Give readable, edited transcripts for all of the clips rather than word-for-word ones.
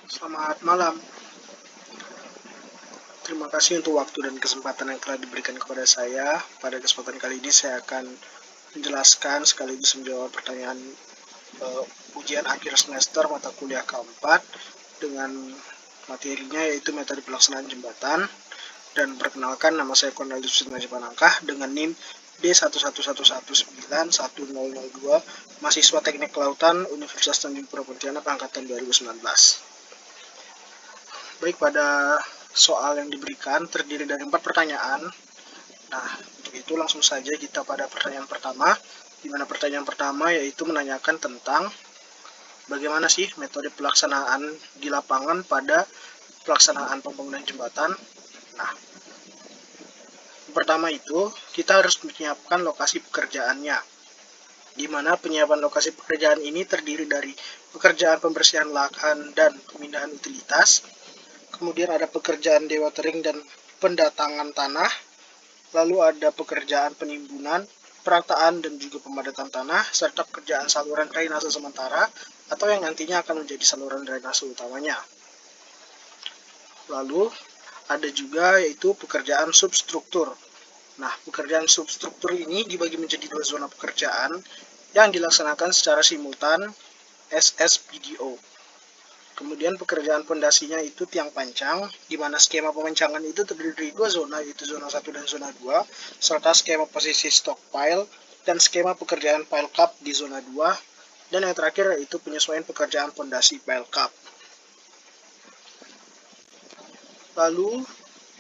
Selamat malam. Terima kasih untuk waktu dan kesempatan yang telah diberikan kepada saya. Pada kesempatan kali ini saya akan menjelaskan sekaligus menjawab pertanyaan ujian akhir semester mata kuliah keempat dengan materinya yaitu metode pelaksanaan jembatan. Dan perkenalkan, nama saya Cornelius Simanjuntak dengan NIM D111191002, mahasiswa Teknik Kelautan Universitas Tanjung Pura Pontianak angkatan 2019. Baik, pada soal yang diberikan terdiri dari 4 pertanyaan. Nah, untuk itu langsung saja kita pada pertanyaan pertama, di mana pertanyaan pertama yaitu menanyakan tentang bagaimana sih metode pelaksanaan di lapangan pada pelaksanaan pembangunan jembatan. Nah, pertama itu kita harus menyiapkan lokasi pekerjaannya, di mana penyiapan lokasi pekerjaan ini terdiri dari pekerjaan pembersihan lahan dan pemindahan utilitas, kemudian ada pekerjaan dewatering dan pendatangan tanah, lalu ada pekerjaan penimbunan, perataan dan juga pemadatan tanah, serta pekerjaan saluran drainase sementara atau yang nantinya akan menjadi saluran drainase utamanya. Lalu ada juga yaitu pekerjaan substruktur. Nah, pekerjaan substruktur ini dibagi menjadi 2 zona pekerjaan yang dilaksanakan secara simultan SSPDO. Kemudian pekerjaan pondasinya itu tiang pancang, di mana skema pemancangan itu terdiri dari 2 zona, yaitu zona 1 dan zona 2, serta skema posisi stockpile dan skema pekerjaan pile cap di zona 2, dan yang terakhir yaitu penyesuaian pekerjaan pondasi pile cap. Lalu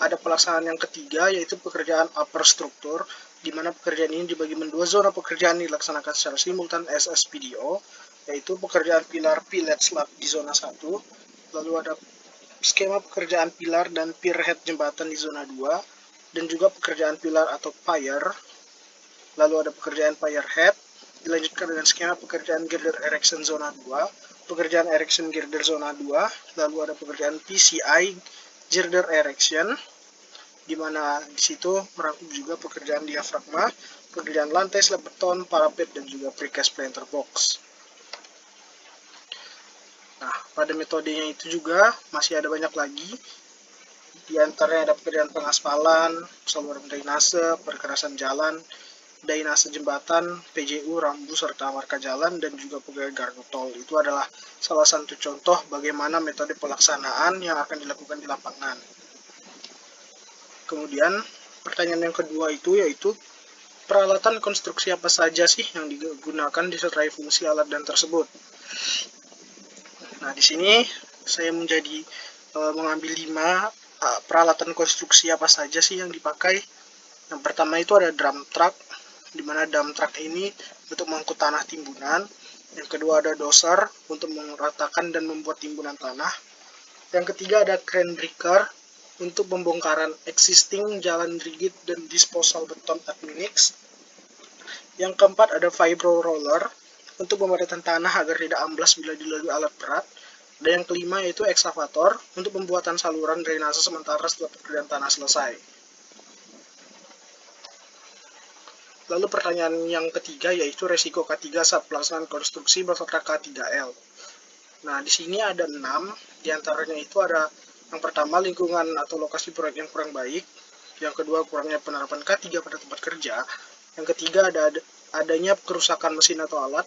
ada pelaksanaan yang ketiga yaitu pekerjaan upper struktur, di mana pekerjaan ini dibagi menjadi 2 zona pekerjaan dilaksanakan secara simultan SSPDO, yaitu pekerjaan pilar pilot slab di zona 1, lalu ada skema pekerjaan pilar dan pier head jembatan di zona 2, dan juga pekerjaan pilar atau pier, lalu ada pekerjaan pier head, dilanjutkan dengan skema pekerjaan girder erection zona 2, pekerjaan erection girder zona 2, lalu ada pekerjaan PCI girder erection, di mana di situ merangkum juga pekerjaan diafragma, pekerjaan lantai slab beton, parapet, dan juga precast planter box. Nah, pada metodenya itu juga masih ada banyak lagi. Di antaranya ada pekerjaan pengaspalan, saluran drainase, perkerasan jalan, drainase jembatan, PJU, rambu, serta marka jalan, dan juga pegawai gardu tol. Itu adalah salah satu contoh bagaimana metode pelaksanaan yang akan dilakukan di lapangan. Kemudian pertanyaan yang kedua itu yaitu peralatan konstruksi apa saja sih yang digunakan disertai fungsi alat dan tersebut. Nah, di sini saya mengambil 5 peralatan konstruksi apa saja sih yang dipakai. Yang pertama itu ada drum truck, di mana drum truck ini untuk mengangkut tanah timbunan. Yang kedua ada dozer untuk meratakan dan membuat timbunan tanah. Yang ketiga ada crane breaker untuk pembongkaran existing jalan rigid dan disposal beton at mix. Yang keempat ada vibro roller untuk pemadatan tanah agar tidak amblas bila dilalui alat berat. Dan yang kelima yaitu eksavator untuk pembuatan saluran drainase sementara setelah pekerjaan tanah selesai. Lalu pertanyaan yang ketiga yaitu resiko K3 saat pelaksanaan konstruksi beserta K3L. Nah, di sini ada 6, diantaranya itu ada yang pertama lingkungan atau lokasi proyek yang kurang baik, yang kedua kurangnya penerapan K3 pada tempat kerja, yang ketiga adanya kerusakan mesin atau alat,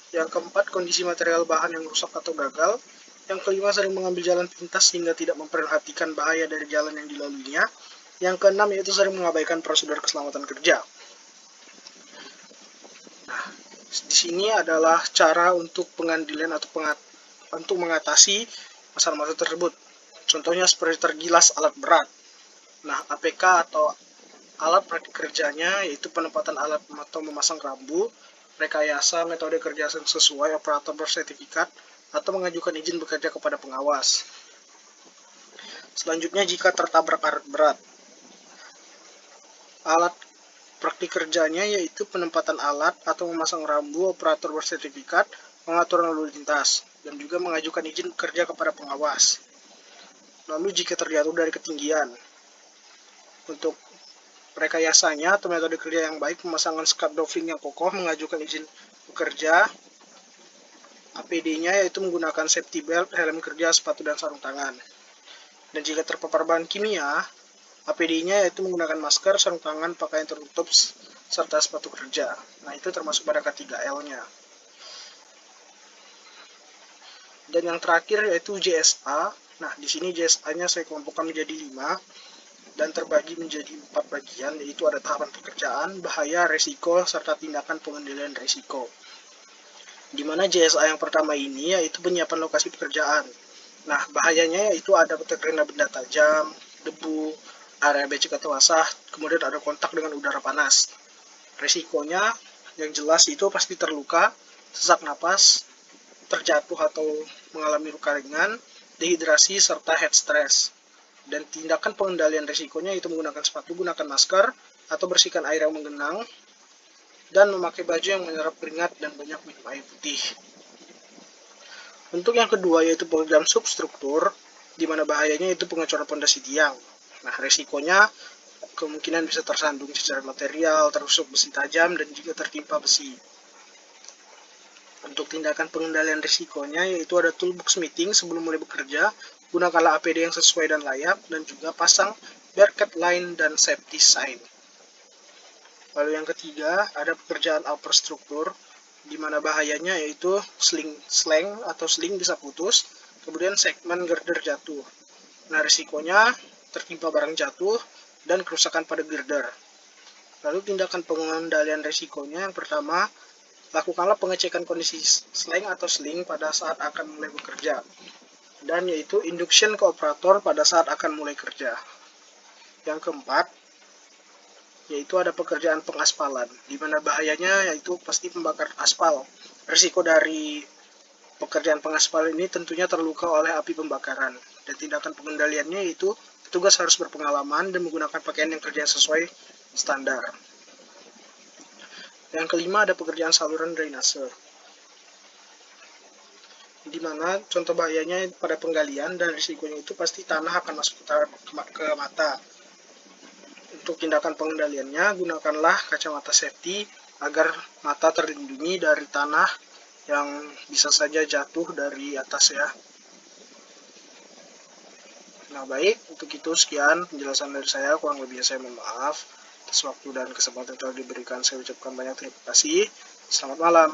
yang keempat kondisi material bahan yang rusak atau gagal, yang kelima sering mengambil jalan pintas sehingga tidak memperhatikan bahaya dari jalan yang dilaluinya, yang keenam yaitu sering mengabaikan prosedur keselamatan kerja. Nah, di sini adalah cara untuk pengandilan atau untuk mengatasi masalah-masalah tersebut. Contohnya seperti tergilas alat berat. Nah, APK atau alat praktik kerjanya yaitu penempatan alat atau memasang rambu, rekayasa metode kerja yang sesuai operator bersertifikat, atau mengajukan izin bekerja kepada pengawas. Selanjutnya jika tertabrak alat berat. Alat praktik kerjanya yaitu penempatan alat atau memasang rambu operator bersertifikat, pengaturan lalu lintas, dan juga mengajukan izin bekerja kepada pengawas. Lalu jika terjatuh dari ketinggian, untuk rekayasanya atau metode kerja yang baik, pemasangan scaffolding yang kokoh, mengajukan izin bekerja, APD-nya yaitu menggunakan safety belt, helm kerja, sepatu, dan sarung tangan. Dan jika terpapar bahan kimia, APD-nya yaitu menggunakan masker, sarung tangan, pakaian tertutup, serta sepatu kerja. Nah, itu termasuk pada K3L-nya. Dan yang terakhir yaitu JSA. Nah, di sini JSA-nya saya kelompokkan menjadi 5 dan terbagi menjadi 4 bagian, yaitu ada tahapan pekerjaan, bahaya, resiko, serta tindakan pengendalian resiko. Di mana JSA yang pertama ini yaitu penyiapan lokasi pekerjaan. Nah, bahayanya yaitu ada terkena benda tajam, debu, area becek atau basah, kemudian ada kontak dengan udara panas. Resikonya yang jelas itu pasti terluka, sesak napas, terjatuh atau mengalami luka ringan, dehidrasi, serta head stress. Dan tindakan pengendalian risikonya itu menggunakan sepatu, gunakan masker, atau bersihkan air yang menggenang, dan memakai baju yang menyerap keringat dan banyak minum air putih. Untuk yang kedua yaitu program substruktur, di mana bahayanya itu pengecoran pondasi tiang. Nah, risikonya kemungkinan bisa tersandung cecair material, terusuk besi tajam, dan juga tertimpa besi. Untuk tindakan pengendalian risikonya yaitu ada toolbox meeting sebelum mulai bekerja, gunakanlah APD yang sesuai dan layak, dan juga pasang barcode line dan safety sign. Lalu yang ketiga ada pekerjaan upper struktur, di mana bahayanya yaitu sling atau sling bisa putus, kemudian segmen girder jatuh. Nah, risikonya tertimpa barang jatuh dan kerusakan pada girder. Lalu tindakan pengendalian risikonya yang pertama, lakukanlah pengecekan kondisi sling atau sling pada saat akan mulai bekerja. Dan yaitu induction ke operator pada saat akan mulai kerja. Yang keempat, yaitu ada pekerjaan pengaspalan, di mana bahayanya yaitu pasti pembakar aspal. Risiko dari pekerjaan pengaspal ini tentunya terluka oleh api pembakaran. Dan tindakan pengendaliannya yaitu petugas harus berpengalaman dan menggunakan pakaian yang kerja sesuai standar. Yang kelima ada pekerjaan saluran drainase, di mana contoh bahayanya pada penggalian dan risikonya itu pasti tanah akan masuk ke mata. Untuk tindakan pengendaliannya, gunakanlah kacamata safety agar mata terlindungi dari tanah yang bisa saja jatuh dari atas ya. Nah, baik, untuk itu sekian penjelasan dari saya, kurang lebihnya saya mohon maaf. Atas waktu dan kesempatan yang telah diberikan saya ucapkan banyak terima kasih. Selamat malam.